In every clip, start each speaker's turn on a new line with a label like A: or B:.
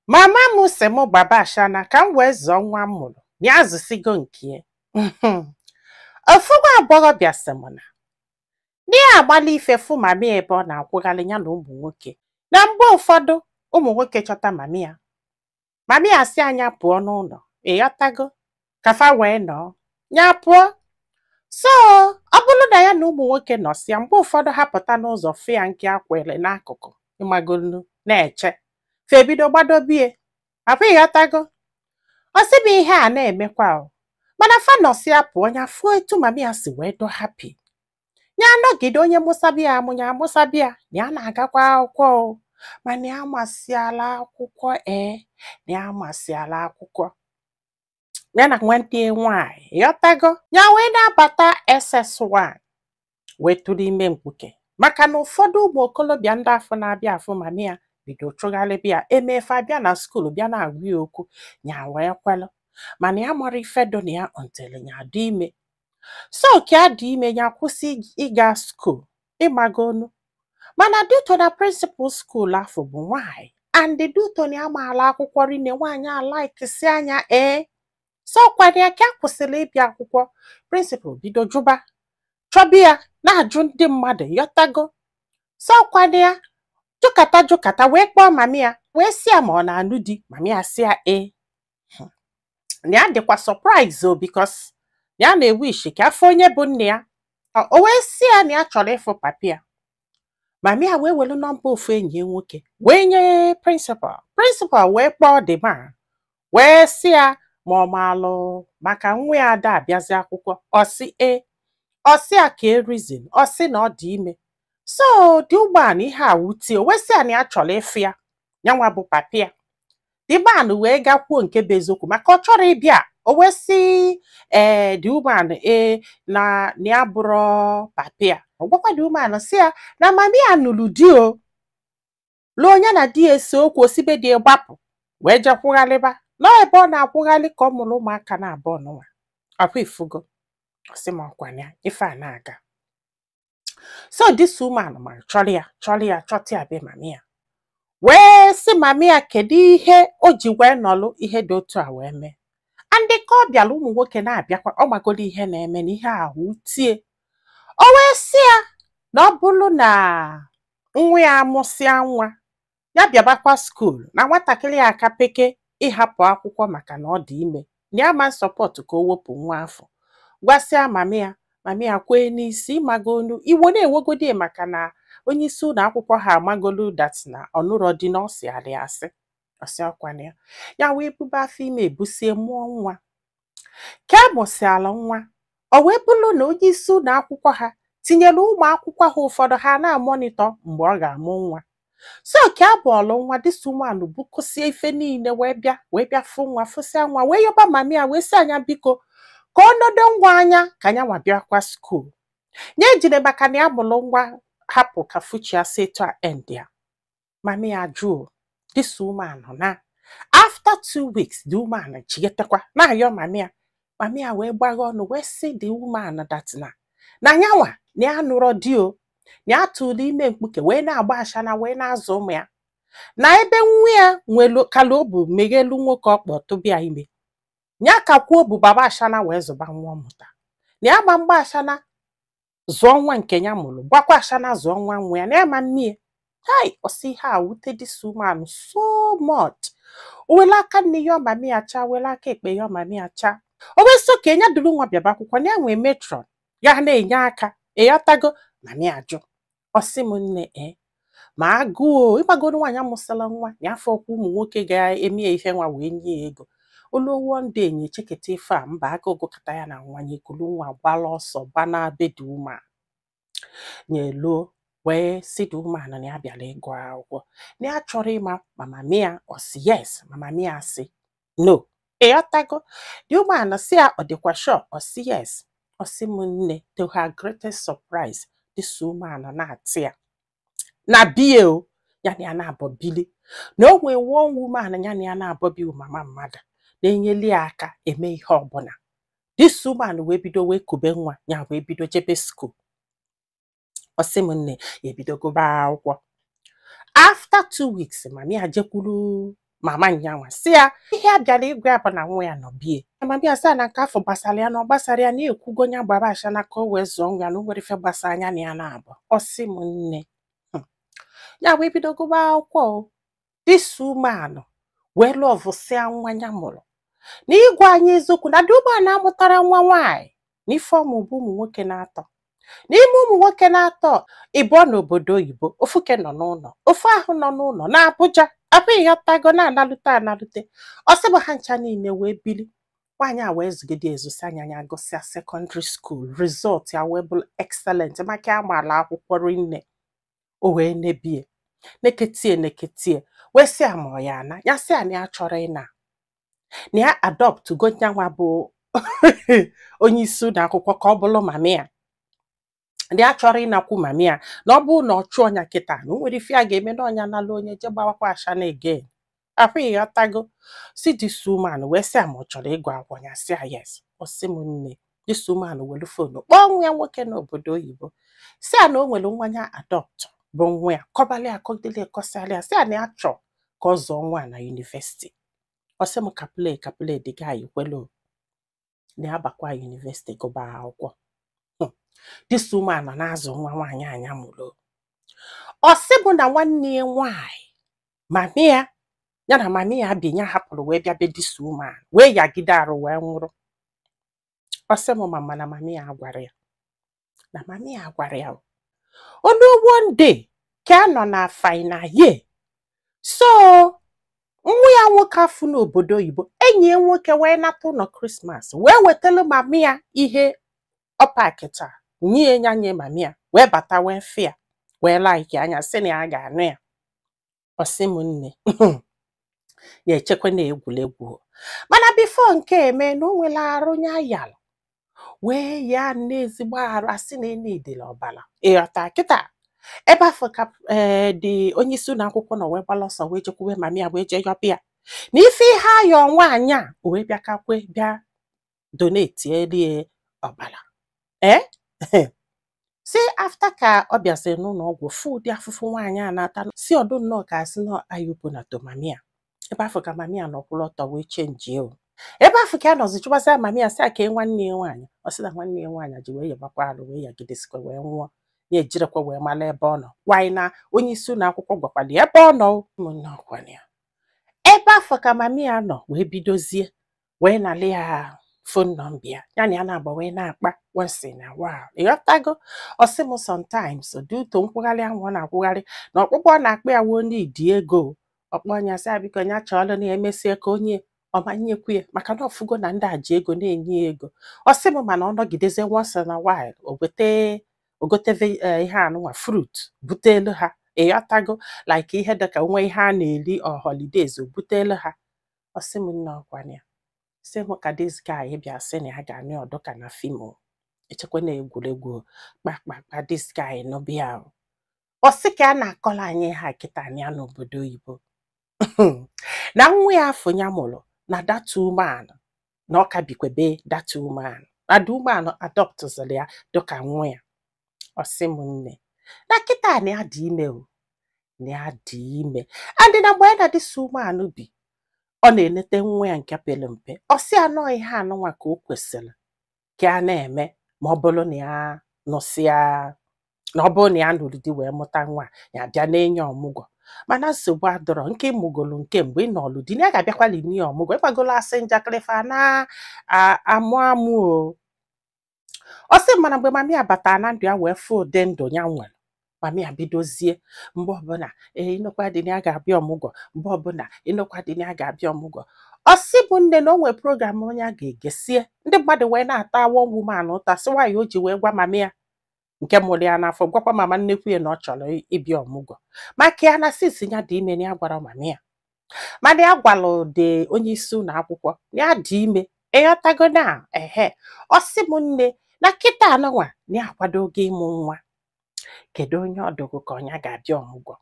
A: Mama m sị m gbaba ashana ka m wee zụọ nwa m mụrụ na ya zụsigo nke ya. Ofu nwa agbọghọbịa sị m na ya agbalị ife fụ mami ebe ọ na-akwụghalị ya na ụmụ nwoke, na mgbe ụfọdụ ụmụ nwoke chọta mami ya sị anya pụọ n'ụlọ, ịghọtago, kafa wee nọọ ya pụọ. So ọ bụrụ na ya na ụmụ nwoke nọsịa, mgbe ụfọdụ ha pụta n'ụzọ fụ ya nke akwere n'akụkụ ịmagolu na-eche febido gbadobie, akwa ịghọtago. Ọ sị m ihe a na-emekwa mana fa nọsịa pụọ ya fụọ etu mami ya si wee do happy. Ya nọgide onye mụsabịa amụnya amụsabịa na ya na-agakwa akwụkwọ mana ya masịala akwụkwọ na ya masịala akwụkwọ. Ya na nwanne nwanyị ịghọtago, ya wee na-abata SS1 wee tụrụ ime mkpuke, maka na ụfọdụ ụmụ okolobịa ndị afọ na-abịa afọ mami ya bido chụgharịbịa emefe abịa na skuulu bịa na-agwa ya okwu, ya wee kwelụ, mana ya mara ife do na ya until ya dị ime. So ka ya dị ime ya kwụsị ịga skuulu ịmagonu, mana duto na prịnsịpal skuulu afọ bụ nwanyị and duto na ya maala akwụkwọ rinne, nwaanyị alaikisi anya so kwara ya ka kwụsịrị ịbịa akwụkwọ, prịnsịpal bido jụba chọbịa ya na-ajụ ndị mmadụ, yọtago. So kwara ya jụkata wee kpọọ mami ya wee sị ya ma ọ na-anụ di. Mami ya sị ya na ya dịkwa surprise because ya na-ewish ka afọ onye bụ nne ya. O wee sị ya na ya chọrọ ịfụ papi ya. Mami ya wee welu nọmba ofu enyi ya nwoke wee nye prịnsịpal wee kpọọ the man wee sị ya ma ọ maalụ maka nwa ya ada abịazi akwụkwọ. Ọ sị ọ sị ya ka reason, ọ sị na ọ dị ime. So dị ụgbọala ihe a wutie, wee sị ya na ya chọrọ ịfụ ya nwa bụ papi ya. The man wee gakwuo nke bụ eziokwu maka ọ chọrọ ịbịa. O wee sị the woman na ya bụrụ papi ya. Ọ gwakwa the woman sị ya na mami ya nụrụ di lụọ onye na di ese okwu osibe dị gbapụ wee je kwụghalịba nọ ebe ọ na-akwụghalị ka ọ mụrụ ụmụaka na abụọ n'ụwa. Ọkwa ifugo. Ọ sị m ọkwa ya ife a na-aga. So this woman ma chọrọ ya chọta ya be mami ya wee sị mami ya kedu ihe o ji wee nọlụ ihe dị otu a wee mee. Andị ka ọ bịara ụmụ nwoke na-abịakwa, ọ magolo ihe na-eme na ihe a wutie. O wee sị ya na ọ bụrụ na nwa ya amụsịa nwa ya bịabakwa skuulu na nwatakịrị ya aka peke ịhapụ akwụkwọ maka na ọ dị ime, na ya ma sọpọtụ ka o wepụ nwa afọ. Gwasịa mami ya kwee n'isi ịmagolu iwo na-ewegodi maka na onye isi ụlọ akwụkwọ ha amagolu dat na ọnụrọ dị n'ọsị alị asị. Ọsị ọkwana ya ya wee bube afọ ime ebusie mụọ nwa. Ka mụsịala nwa, o wee bụrụ na onye isi ụlọ akwụkwọ ha tinyere ụmụ akwụkwọ ha ụfọdụ ha na-amonitọ mgbe ọ ga-amụ nwa. So ka abụọlụ nwa dịsị ụmụanụ bukọsie ife niile wee bịa fụ nwa, fụsịa nwa wee yọba mami ya wee sị anya biko ka ọ nodo nwa anya ka anya nwa bịakwa skuulu. Nye ejire maka na ya mụrụ nwa hapụ ka fuchi ya si etu a end ya. Mami ya jụọ this woman na after 2 weeks the woman chigetekwa na-ayọ mami ya wee gbagha ọnụ wee sị the woman that na yanwa na ya nụrọ di na ya tụrụ ime mkpuke wee na-agba ashana wee na-azụ ụmụ ya, na ebe nwa ya nwelu kala obu meghelu nwoke ọkpọ tụbịa ime ya ka kwuo bụ baba ashana wee zụba nwa ọmụta, na ya ma mgba ashana zụọ nwa nke ya mụrụ, gbakwa ashana zụọ nwa nwa ya na ya ma mmie. Hai, ọsị ihe a wute this woman so much. O wele aka nne ya mami ya cha, wele aka ekpe ya mami ya cha. O wee so ka enya duru nwa bịaba akwụkwọ na ya nwee matron ya na-enye aka ịghọtago. Mami ajụ ọsị m nne ma agụụ ịgbagoro nwaanyị amụsala nwa na afọ ọkwa ụmụ nwoke ga-eme ya ife nwa wee nye ya ego. Olowo ndị enyi cheketa ife a mba aka ogokata ya na nwanyị kulu nwa gbala ọsọ gbana be dị ụma nyeluo wee si dị ụma na ya bịara ịgụ akwụkwọ na ya chọrọ ịma ma mami ya ọ sị yes ma mami ya sị no. Ịghọtago. Dị ụma na sị ya ọ dịkwa sure, ọ sị yes. Ọ sị m nne to her greatest surprise this woman na-atị ya na bie ya na ya na-abọ bili na o nwee one woman ya na ya na-abọ bi mama mmadụ na-enyeli ya aka eme ihe ọbụla. This woman wee bido wee kube nwa ya wee bido jebe skuulu. Ọ sị m nne ya ebido gụba akwụkwọ. After 2 weeks mami ya jekwuru mama nyanwa si ya ihe a bịara igwe ya bụ na nwa ya nọ bie. Mami ya sị na nke afọ gbasara ya na ọ gbasara ya na ekwugo nya gbara asha na ka o wee zụọ nwa ya na o nwere ife gbasara anya na ya na-abụ. Ọ sị m nne ya wee bido gụba akwụkwọ this woman wee lọvụsịa nwa ya mụrụ na ịgwa anyị eziokwu na dị ụgbọala amụtara nwa nwaanyị na ife ọmụ bụ ụmụ nwoke na-atọ. N'ime ụmụ nwoke na-atọ ịbụọ n'obodo oyibo, ofuke nọ n'ụlọ, ofu ahụ nọ n'ụlọ na Abuja, abụghị ya tago na-analute. Ọ sị bụ ha ncha niile wee bili. Nwaanyị a wee zụgide ezusi anya ya gụsịa secondary school, result ya wee bụrụ excellent maka ya maala akwụkwọ rinne. O wee nebie neketie wee sị a ma ya na ya sị a na ya chọrọ ịna na ya adopt go nyanwa bụ onye isi ụlọ akwụkwọ ka ọ bụrụ mami ya. Ndị a chọrọ ịnakwu mami ya na ọ bụrụ na ọ chụọ ọnya kịta na o nwere ife a ga-eme na ọnya nala onye je gbawakwa asha na again. Ahụghị ya tago si this woman wee sị a ma ọ chọrọ ịgụ akwụkwọ ya sị a yes. Ọ sị m nne this woman welu fonu kpọọ nwa ya nwoke n'obodo oyibo si a na o nwere nwa ya adopt bụ nwa ya kọbalị akọgidele kọsịalị ya sị a na ya chọ ka ọ zụọ nwa na university. Ọ sị m kapule dị ga ikwelu na ya bakwa university gụba akwụkwọ. This woman nọ na-azụ nwa nwaanyị anya mụrụ. Ọ sị bụ na nwanne ya nwaanyị mami ya na mami ya bi ya hapụrụ wee bịa be this woman wee yagide arụ wee nwụrụ. Ọ sị m mama na mami ya gwara ya na mami ya gwara ya onu one day ka a nọ na final year. So nwa ya nwoke afụ n'obodo oyibo enyi ya nwoke wee nata ụlọ Christmas wee wetara mami ya ihe ọ pakịta nye ya mami ya wee bata wee fịa wee like anya sị na ya ga-anụ ya. Ọ sị m nne ya echekwa na egwuregwu mana bifo nke eme na o nwere arụ nya yalụ wee ya n'ezigbo arụ asị na enidele ọbara ịghọta kịta ebe afọ ka dị onye isi ụlọ akwụkwọ nọ wee gbala ọsọ wee jekwube mami ya wee je yọbịa na ife ihe ayọ nwaanyị a wee bịa kakwe bịa donate erie ọbara si afta ka ọ bịaziri n'ụlọ ọgwụ fụ ụdị afụfụ nwaanyị a na-ata si ọdụ nnọọ ka asị na ayụpụ na tomami ya. Ebe afọ ka mami ya nọkwụrụ ọtọ wee chenjie o. Ebe afọ ka a nọzi chụbasịa mami ya sị a ka nwanne ya nwaanyị. Ọ sị na nwanne ya nwaanyị ji wee yabakwa arụ wee yagidesikwa wee nwụọ ya ejirekwa wee mara ebe ọ nọ. Nwaanyị na onye isi ụlọ akwụkwọ gwakwara ya ebe ọ nọ ụmụnne ọkwana ya. Ebe afọ ka mami ya nọ wee bidozie wee nalị ya phone number ya na ya na-agba wee na-akpa once na wow. Ịghọtago ọ sị m sometimes dị uto nkwụgharị ahụ ọ na-akwụgharị na ọkpụkpọ ọ na-akpa ya wuo n'idi ego ọkpọ anya sị biko ya chọọlụ na emesie ka onye ọmanyekwu ya maka na ọfụgo na ndị a ji ego na-enye ya ego. Ọ sị m mana ọ nọgideze once na while ogoteve ihe anụnwa fruit butelu ha. Ịghọtago like ihe dịka nwe ihe a na-eri holidays o butelu ha. Ọ sị m nne ọkwana ya sị m ka this guy bịa sị na ya ga-anị ọdụ ka na fim echekwa na egwuregwu kpakpakpa this guy nọbịa. Ọ sị ka a na-akọla anyị ha kịta anya n'obodo oyibo na nwa ya afọ ya mụrụ na that woman na ọ ka bikwebe that woman na the woman adọptụzịrị ya dịka nwa ya. Ọ sị m nne na kịta na ya dị ime o na ya dị ime andị na mgbe ya na this woman bi ọ na-eleta nwa ya nke pere mpe. Ọ sị anọ ihe anụnwa ka o kwesịrị ka a na-eme ma ọ bụrụ na ya nụsịa na ọ bụrụ na ya nụrụ di wee mụta nwa ya bịa na-enye ọmụgwọ mana nsogbu adọrọ nke mụgolo nke mgbe ị nọlụ di na ya ga-abịakwali nye ọmụgwọ ịgbagolo asị njakịrị fa na amụ o. Ọ sị mana mgbe mami ya batara na ndụ ya wee fụ ụdị ndụ ya nwere mami ya bidozie mgbe ọbụla ịnọkwa dị na ya ga-abịa ọmụgwọ mgbe ọbụla ịnọkwa dị na ya ga-abịa ọmụgwọ. Ọ sị bụ nne na o nwere program onye a ga-egesie ndị mmadụ wee na-ata one woman ụta sị nwaanyị o ji wee gwa mami ya nke mụrụ ya n'afọ gwakwa mama nnekwu ya na ọ chọrọ ịbịa ọmụgwọ maka ya na sisi ya dị ime na ya gwara mami ya mana ya gwalụ dị onye isi ụlọ akwụkwọ na ya dị ime. Ịghọtago na ọ sị m nne na kịta anụnwa na ya akwado oge ịmụ nwa kedu onye ọdụgụ ka ọnya ga-abịa ọmụgwọ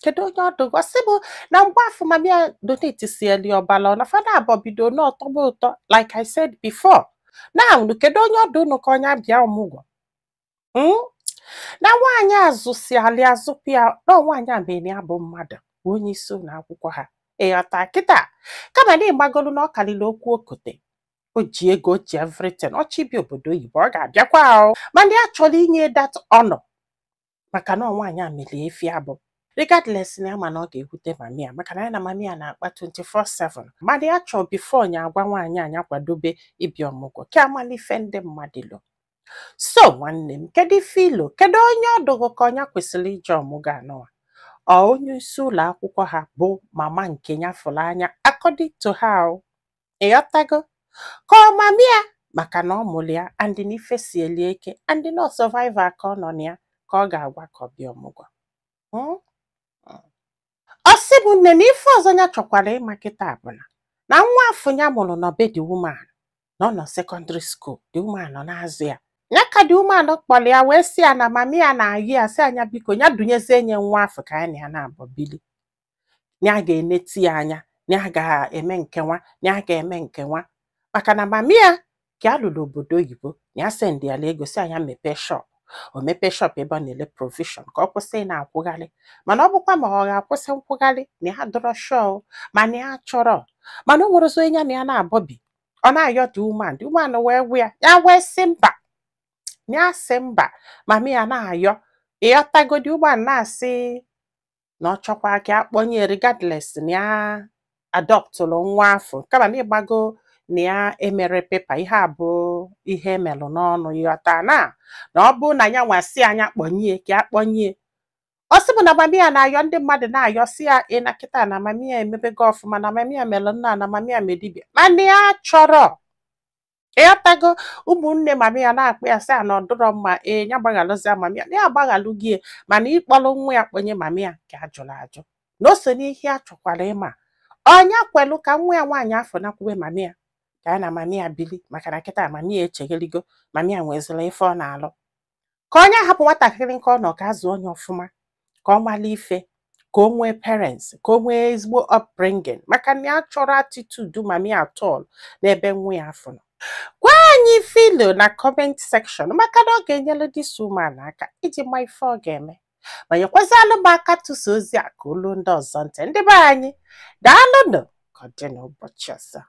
A: kedu onye ọdụgụ. Ọ sị bụ na mgbe afọ mami ya donate sieli ọbala na fada abụọ bido n'ọtọgba ụtọ like I said before na kedu onye ọdụ ụnụ ka ọnya bịa ọmụgwọ na nwaanyị azụsiali azụpụ ya na nwaanyị a mere ya bụ mmadụ onye isi ụlọ akwụkwọ ha ịghọta kịta kama na ịgbagolu na ọ karịrị okwu okote o ji ego o ji everything ọchị bi obodo oyibo ọ ga-abịakwa ahụ mana ya chọrọ inye that honor maka na nwaanyị a mere efi abụ regardless na ya ma na ọ ga-ewute mami ya maka na ya na mami ya na-akpa 24/7 mana ya chọọ before nya agwa nwaanyị anya kwadobe ịbịa ọmụgwọ ka amalife ndị mmadụ lo so nwanne m kedu ife ilo kedu onye ọdụgụ ka ọnya kwesịrị ije ọmụgwọ anọwa onye isi ụlọ akwụkwọ ha bụ mama nke ya fụrụ anya according to ha ịghọtago ka ọ mami ya maka na ọ mụrụ ya and na ife si elie ike and na survivor ka ọ nọ na ya ka ọ ga-agwa ka ọ bịa ọmụgwọ ọ sị bụ nne na ife ọzọ ya chọkwara ịma kịta bụ na nwa afọ ya mụrụ na be the woman na ọ nọ secondary school the woman nọ na-azụ ya ya ka the woman kpọrọ ya wee sị ya na mami ya na-ayị ya sị anya biko ya dunyezie nye nwa afọ ka ya na ya na-abọ bili ya ga-eneti ya anya ya ga-eme nke nwa ya ga-eme nke nwa maka na mami ya ka a lụrụ obodo oyibo na ya sendị ya ego sị anya mepee shop o mepee shop ebe ọ na-ele provision ka ọ kwụsị na-akwụgharị mana ọ bụkwa ma ọ ga-akwụsị nkwụgharị na ya dọrọ show mana ya chọrọ mana o nwere ozo ya na ya na-abọbi ọ na-ayọ the woman wee gwa ya wee sị mba ya sị mba mami ya na-ayọ ịghọtagodi woman na-asị na ọ chọkwa ka akpọnye regardless na ya adọptụrụ nwa afọ kama na ịgbago na ya emere pepa ihe a bụ ihe emelụ n'ọnụ ịghọta na ọ bụ na ya nwasị anya kpọnye ka akpọnye ọ sị bụ na mami ya na-ayọ ndị mmadụ na-ayọ si ya na kịta na mami ya emebego ọfụma na mami ya melụ nna na mami ya medibia mana ya chọrọ ịghọtago ụmụnne mami ya na-akpọ ya sị ya na ọ dụrọ mma ya gbaghalụzia mami ya agbaghalụ gị mana ịkpọrọ nwa ya kpọnye mami ya ka ajụrụ ajụ na o so n'ihe a chọkwara ịma ọnya kwelu ka nwa ya nwaanyị afọ nakwube mami ya ka ya na mami ya bili maka na kịta mami ya echegheligo mami ya nwezila ife ọ na-alụ ka onye hapụ nwatakịrị nke ọ nọ ka azụ onye ọfụma ka ọ mara ife ka o nwee parents ka o nwee ezigbo upbringing maka na ya chọrọ attitude mami ya atọl n'ebe nwa ya afọ nọ gwa anyị filo na comment section maka na ọ ga-enyere this woman aka iji ma ife ọ ga-eme ma nyekwazalụ m aka tụsa ozi a ka olu ndị ọzọ ntị ndị be anyị daalụnụ ka ọ dị n'ụbọchị ọzọ